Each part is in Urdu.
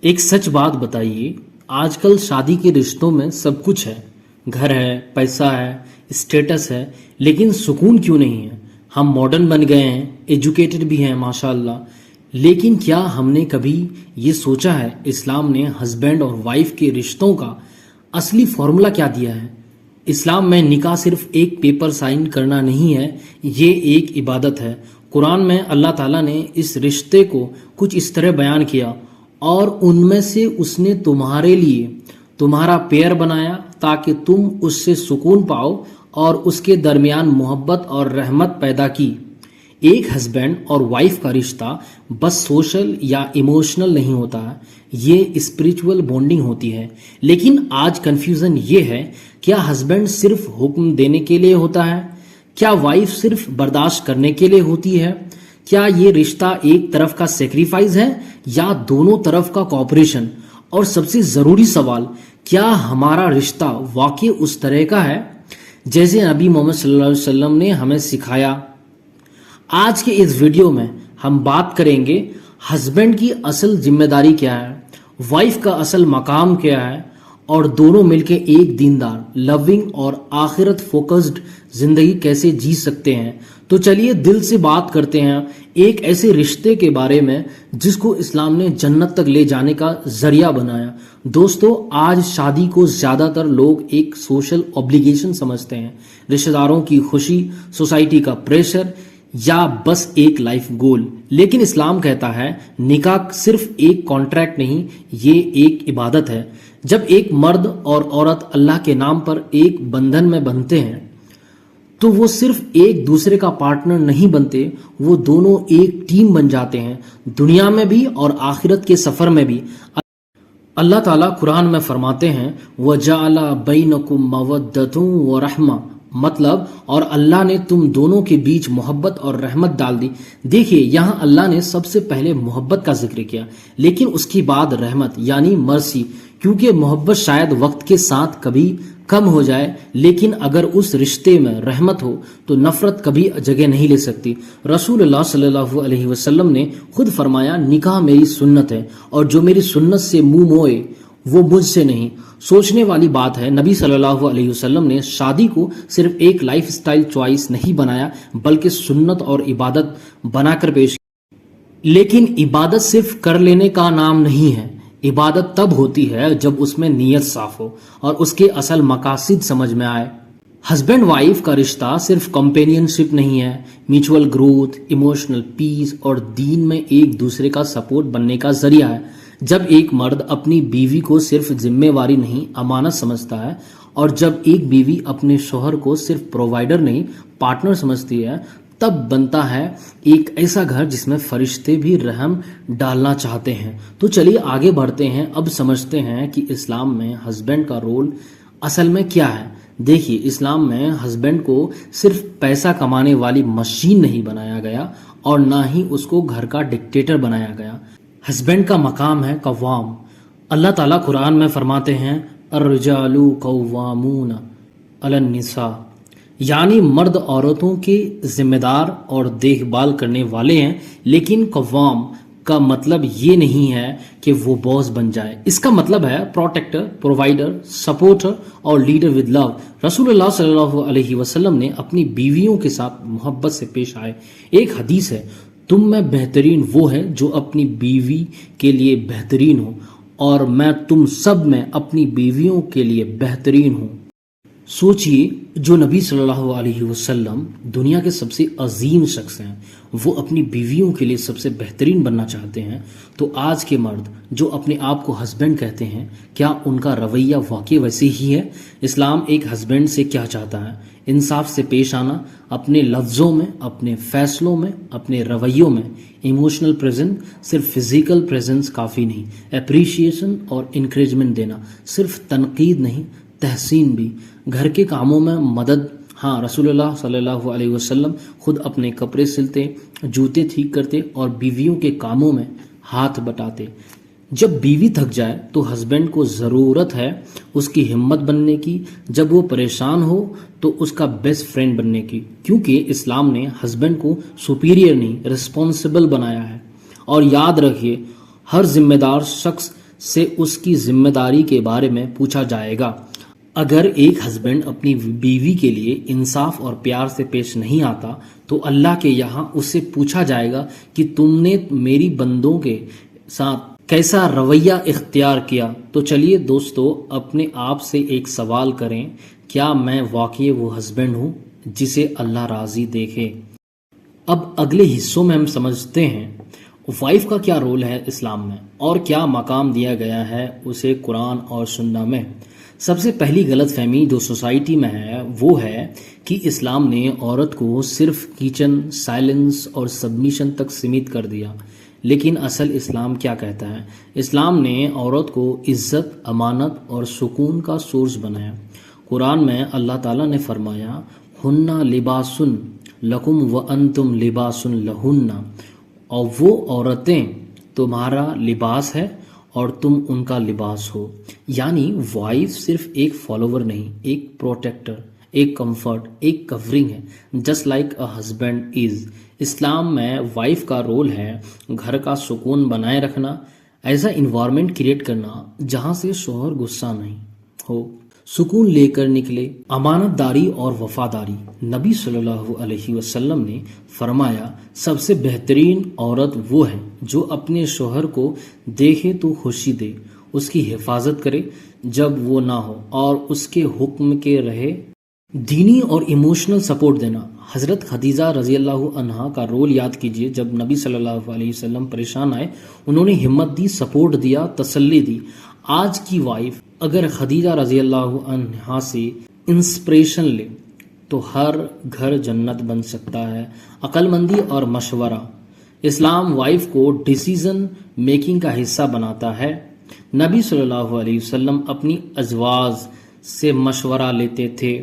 ایک سچ بات بتائیے، آج کل شادی کے رشتوں میں سب کچھ ہے، گھر ہے، پیسہ ہے، اسٹیٹس ہے، لیکن سکون کیوں نہیں ہے؟ ہم ماڈرن بن گئے ہیں، ایجوکیٹڈ بھی ہیں ماشاءاللہ، لیکن کیا ہم نے کبھی یہ سوچا ہے اسلام نے ہسبینڈ اور وائف کے رشتوں کا اصلی فارمولا کیا دیا ہے؟ اسلام میں نکاح صرف ایک پیپر سائن کرنا نہیں ہے، یہ ایک عبادت ہے۔ قرآن میں اللہ تعالیٰ نے اس رشتے کو کچھ اس طرح بیان کیا، اور ان میں سے اس نے تمہارے لیے تمہارا پیئر بنایا تاکہ تم اس سے سکون پاؤ اور اس کے درمیان محبت اور رحمت پیدا کی۔ ایک ہسبینڈ اور وائف کا رشتہ بس سوشل یا ایموشنل نہیں ہوتا ہے، یہ اسپریچول بونڈنگ ہوتی ہے۔ لیکن آج کنفیوژن یہ ہے، کیا ہسبینڈ صرف حکم دینے کے لیے ہوتا ہے؟ کیا وائف صرف برداشت کرنے کے لیے ہوتی ہے؟ کیا یہ رشتہ ایک طرف کا سیکریفائز ہے یا دونوں طرف کا کوآپریشن؟ اور سب سے ضروری سوال، کیا ہمارا رشتہ واقعی اس طرح کا ہے جیسے نبی محمد صلی اللہ علیہ وسلم نے ہمیں سکھایا؟ آج کے اس ویڈیو میں ہم بات کریں گے ہسبینڈ کی اصل ذمہ داری کیا ہے، وائف کا اصل مقام کیا ہے، اور دونوں مل کے ایک دیندار، لونگ اور آخرت فوکسڈ زندگی کیسے جی سکتے ہیں۔ تو چلیے دل سے بات کرتے ہیں ایک ایسے رشتے کے بارے میں جس کو اسلام نے جنت تک لے جانے کا ذریعہ بنایا۔ دوستو، آج شادی کو زیادہ تر لوگ ایک سوشل اوبلیگیشن سمجھتے ہیں، رشتہ داروں کی خوشی، سوسائٹی کا پریشر، یا بس ایک لائف گول۔ لیکن اسلام کہتا ہے نکاح صرف ایک کانٹریکٹ نہیں، یہ ایک عبادت ہے۔ جب ایک مرد اور عورت اللہ کے نام پر ایک بندھن میں بندھتے ہیں تو وہ صرف ایک دوسرے کا پارٹنر نہیں بنتے، وہ دونوں ایک ٹیم بن جاتے ہیں، دنیا میں بھی اور آخرت کے سفر میں بھی۔ اللہ تعالیٰ قرآن میں فرماتے ہیں وَجَعَلَ بَيْنَكُمْ مَوَدَّةٌ وَرَحْمَةٌ، مطلب اور اللہ نے تم دونوں کے بیچ محبت اور رحمت ڈال دی۔ دیکھیے یہاں اللہ نے سب سے پہلے محبت کا ذکر کیا، لیکن اس کے بعد رحمت یعنی مرسی، کیونکہ محبت شاید وقت کے ساتھ کبھی کم ہو جائے، لیکن اگر اس رشتے میں رحمت ہو تو نفرت کبھی جگہ نہیں لے سکتی۔ رسول اللہ صلی اللہ علیہ وسلم نے خود فرمایا نکاح میری سنت ہے، اور جو میری سنت سے منہ موئے وہ مجھ سے نہیں۔ سوچنے والی بات ہے، نبی صلی اللہ علیہ وسلم نے شادی کو صرف ایک لائف سٹائل چوائس نہیں بنایا بلکہ سنت اور عبادت بنا کر پیش کی۔ لیکن عبادت صرف کر لینے کا نام نہیں ہے، عبادت تب ہوتی ہے جب اس میں نیت صاف ہو اور اس کے اصل مقاصد سمجھ میں آئے۔ ہسبینڈ وائف کا رشتہ صرف کمپینین شپ نہیں ہے، میوچول گروتھ، ایموشنل پیس اور دین میں ایک دوسرے کا سپورٹ بننے کا ذریعہ ہے۔ جب ایک مرد اپنی بیوی کو صرف ذمہ واری نہیں امانت سمجھتا ہے، اور جب ایک بیوی اپنے شوہر کو صرف پرووائڈر نہیں پارٹنر سمجھتی ہے، تب بنتا ہے ایک ایسا گھر جس میں فرشتے بھی رحم ڈالنا چاہتے ہیں۔ تو چلیے آگے بڑھتے ہیں، اب سمجھتے ہیں کہ اسلام میں ہسبینڈ کا رول اصل میں کیا ہے۔ دیکھیے اسلام میں ہسبینڈ کو صرف پیسہ کمانے والی مشین نہیں بنایا گیا، اور نہ ہی اس کو گھر کا ڈکٹیٹر بنایا گیا۔ ہسبینڈ کا مقام ہے قوام۔ اللہ تعالیٰ قرآن میں فرماتے ہیں الرجال قوامون علی النساء، یعنی مرد عورتوں کے ذمہ دار اور دیکھ بھال کرنے والے ہیں، لیکن قوام کا مطلب یہ نہیں ہے کہ وہ باس بن جائے، اس کا مطلب ہے پروٹیکٹر، پرووائڈر، سپورٹر اور لیڈر ود لو۔ رسول اللہ صلی اللہ علیہ وسلم نے اپنی بیویوں کے ساتھ محبت سے پیش آئے۔ ایک حدیث ہے تم میں بہترین وہ ہے جو اپنی بیوی کے لیے بہترین ہو، اور میں تم سب میں اپنی بیویوں کے لیے بہترین ہوں۔ سوچئے جو نبی صلی اللہ علیہ وسلم دنیا کے سب سے عظیم شخص ہیں، وہ اپنی بیویوں کے لیے سب سے بہترین بننا چاہتے ہیں، تو آج کے مرد جو اپنے آپ کو ہسبینڈ کہتے ہیں، کیا ان کا رویہ واقعی ویسے ہی ہے؟ اسلام ایک ہسبینڈ سے کیا چاہتا ہے؟ انصاف سے پیش آنا، اپنے لفظوں میں، اپنے فیصلوں میں، اپنے رویوں میں ایموشنل پریزنس، صرف فزیکل پریزنس کافی نہیں، اپریشیشن اور انکریجمنٹ دینا، صرف تنقید نہیں تحسین بھی، گھر کے کاموں میں مدد۔ ہاں، رسول اللہ صلی اللہ علیہ وسلم خود اپنے کپڑے سلتے، جوتے ٹھیک کرتے اور بیویوں کے کاموں میں ہاتھ بٹاتے۔ جب بیوی تھک جائے تو ہسبینڈ کو ضرورت ہے اس کی ہمت بننے کی، جب وہ پریشان ہو تو اس کا بیسٹ فرینڈ بننے کی، کیونکہ اسلام نے ہسبینڈ کو سپیریئر نہیں رسپانسبل بنایا ہے۔ اور یاد رکھیے ہر ذمہ دار شخص سے اس کی ذمہ داری کے بارے میں پوچھا جائے گا۔ اگر ایک ہسبینڈ اپنی بیوی کے لیے انصاف اور پیار سے پیش نہیں آتا تو اللہ کے یہاں اسے پوچھا جائے گا کہ تم نے میری بندوں کے ساتھ کیسا رویہ اختیار کیا۔ تو چلیے دوستو اپنے آپ سے ایک سوال کریں، کیا میں واقعی وہ ہسبینڈ ہوں جسے اللہ راضی دیکھے؟ اب اگلے حصوں میں ہم سمجھتے ہیں وائف کا کیا رول ہے اسلام میں اور کیا مقام دیا گیا ہے اسے قرآن اور سنت میں۔ سب سے پہلی غلط فہمی جو سوسائٹی میں ہے وہ ہے کہ اسلام نے عورت کو صرف کچن، سائلنس اور سبمیشن تک سیمت کر دیا، لیکن اصل اسلام کیا کہتا ہے؟ اسلام نے عورت کو عزت، امانت اور سکون کا سورس بنایا۔ قرآن میں اللہ تعالیٰ نے فرمایا ہن لباسن لکم وانتم لباس لہن، اور وہ عورتیں تمہارا لباس ہے اور تم ان کا لباس ہو۔ یعنی وائف صرف ایک فالوور نہیں، ایک پروٹیکٹر، ایک کمفرٹ، ایک کورنگ ہے، just like a husband is. Islam میں وائف کا رول ہے گھر کا سکون بنائے رکھنا، ایسا انوائرمنٹ کریٹ کرنا جہاں سے شوہر غصہ نہیں ہو، سکون لے کر نکلے۔ امانت داری اور وفاداری، نبی صلی اللہ علیہ وسلم نے فرمایا سب سے بہترین عورت وہ ہے جو اپنے شوہر کو دیکھے تو خوشی دے، اس کی حفاظت کرے جب وہ نہ ہو اور اس کے حکم کے رہے۔ دینی اور ایموشنل سپورٹ دینا، حضرت خدیجہ رضی اللہ عنہا کا رول یاد کیجئے۔ جب نبی صلی اللہ علیہ وسلم پریشان آئے انہوں نے ہمت دی، سپورٹ دیا، تسلی دی۔ آج کی وائف اگر خدیجہ رضی اللہ عنہا سے انسپریشن لے تو ہر گھر جنت بن سکتا ہے۔ عقل مندی اور مشورہ، اسلام وائف کو ڈیسیزن میکنگ کا حصہ بناتا ہے۔ نبی صلی اللہ علیہ وسلم اپنی ازواج سے مشورہ لیتے تھے۔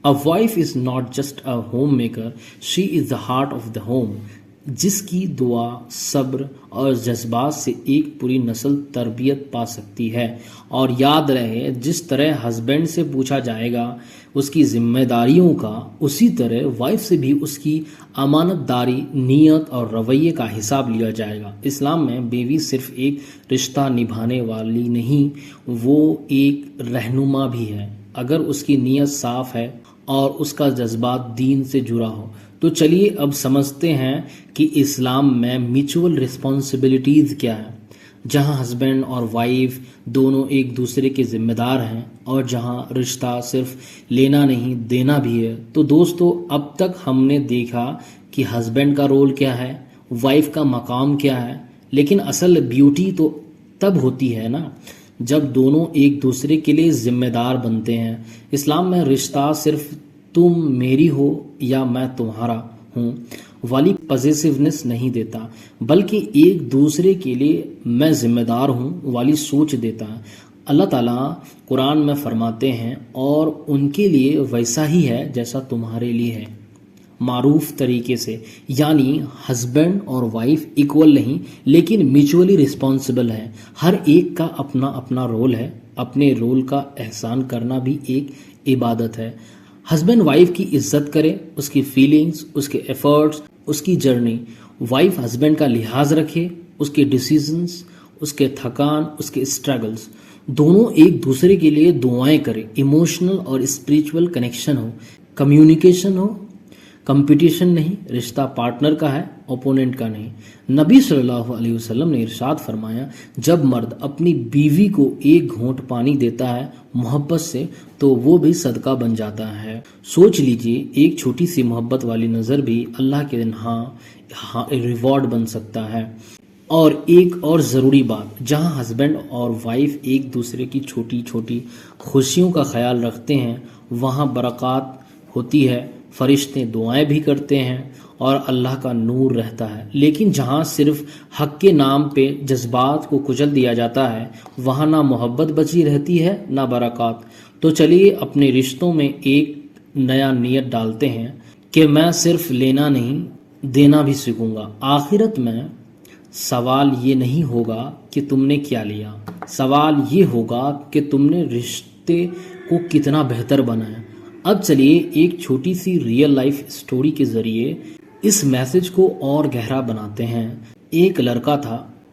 A wife is not just a homemaker, she is the heart of the home، جس کی دعا، صبر اور جذبات سے ایک پوری نسل تربیت پا سکتی ہے۔ اور یاد رہے جس طرح ہسبینڈ سے پوچھا جائے گا اس کی ذمہ داریوں کا، اسی طرح وائف سے بھی اس کی امانت داری، نیت اور رویے کا حساب لیا جائے گا۔ اسلام میں بیوی صرف ایک رشتہ نبھانے والی نہیں، وہ ایک رہنما بھی ہے، اگر اس کی نیت صاف ہے اور اس کا جذبات دین سے جڑا ہو۔ تو چلیے اب سمجھتے ہیں کہ اسلام میں میوچول رسپانسبلٹیز کیا ہے، جہاں ہسبینڈ اور وائف دونوں ایک دوسرے کے ذمہ دار ہیں اور جہاں رشتہ صرف لینا نہیں دینا بھی ہے۔ تو دوستو اب تک ہم نے دیکھا کہ ہسبینڈ کا رول کیا ہے، وائف کا مقام کیا ہے، لیکن اصل بیوٹی تو تب ہوتی ہے نا جب دونوں ایک دوسرے کے لیے ذمہ دار بنتے ہیں۔ اسلام میں رشتہ صرف تم میری ہو یا میں تمہارا ہوں والی پوزیسیونیس نہیں دیتا، بلکہ ایک دوسرے کے لیے میں ذمہ دار ہوں والی سوچ دیتا ہے۔ اللہ تعالیٰ قرآن میں فرماتے ہیں اور ان کے لیے ویسا ہی ہے جیسا تمہارے لیے ہے، معروف طریقے سے۔ یعنی ہسبینڈ اور وائف ایکول نہیں لیکن میوچولی رسپانسبل ہے، ہر ایک کا اپنا اپنا رول ہے۔ اپنے رول کا احسان کرنا بھی ایک عبادت ہے۔ ہسبینڈ وائف کی عزت کرے، اس کی فیلنگز، اس کے ایفرٹس، اس کی جرنی۔ وائف ہسبینڈ کا لحاظ رکھے، اس کے ڈیسیزنز، اس کے تھکان، اس کے اسٹرگلز۔ دونوں ایک دوسرے کے لیے دعائیں کرے، ایموشنل اور اسپریچول کنیکشن ہو، کمیونیکیشن ہو، کمپٹیشن نہیں، رشتہ پارٹنر کا ہے، اوپوننٹ کا نہیں۔ نبی صلی اللہ علیہ وسلم نے ارشاد فرمایا جب مرد اپنی بیوی کو ایک گھونٹ پانی دیتا ہے محبت سے تو وہ بھی صدقہ بن جاتا ہے۔ سوچ لیجئے ایک چھوٹی سی محبت والی نظر بھی اللہ کے ہاں ریوارڈ بن سکتا ہے۔ اور ایک اور ضروری بات، جہاں ہسبینڈ اور وائف ایک دوسرے کی چھوٹی چھوٹی خوشیوں کا خیال رکھتے ہیں وہاں برکات ہوتی ہے، فرشتے دعائیں بھی کرتے ہیں اور اللہ کا نور رہتا ہے۔ لیکن جہاں صرف حق کے نام پہ جذبات کو کچل دیا جاتا ہے وہاں نہ محبت بچی رہتی ہے نہ برکات۔ تو چلیے اپنے رشتوں میں ایک نیا نیت ڈالتے ہیں کہ میں صرف لینا نہیں دینا بھی سیکھوں گا۔ آخرت میں سوال یہ نہیں ہوگا کہ تم نے کیا لیا، سوال یہ ہوگا کہ تم نے رشتے کو کتنا بہتر بنایا۔ اب چلیے ایک چھوٹی سی ریئل لائف سٹوری کے ذریعے اس میسج کو اور گہرا بناتے ہیں۔ ایک لڑکا تھا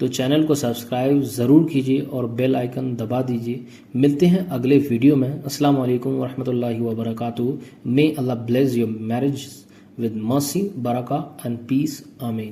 تو چینل کو سبسکرائب ضرور کیجیے اور بیل آئیکن دبا دیجیے. ملتے ہیں اگلے ویڈیو میں. السلام علیکم ورحمۃ اللہ وبرکاتہ. May Allah bless your marriage with mercy, barakah and peace. Amen.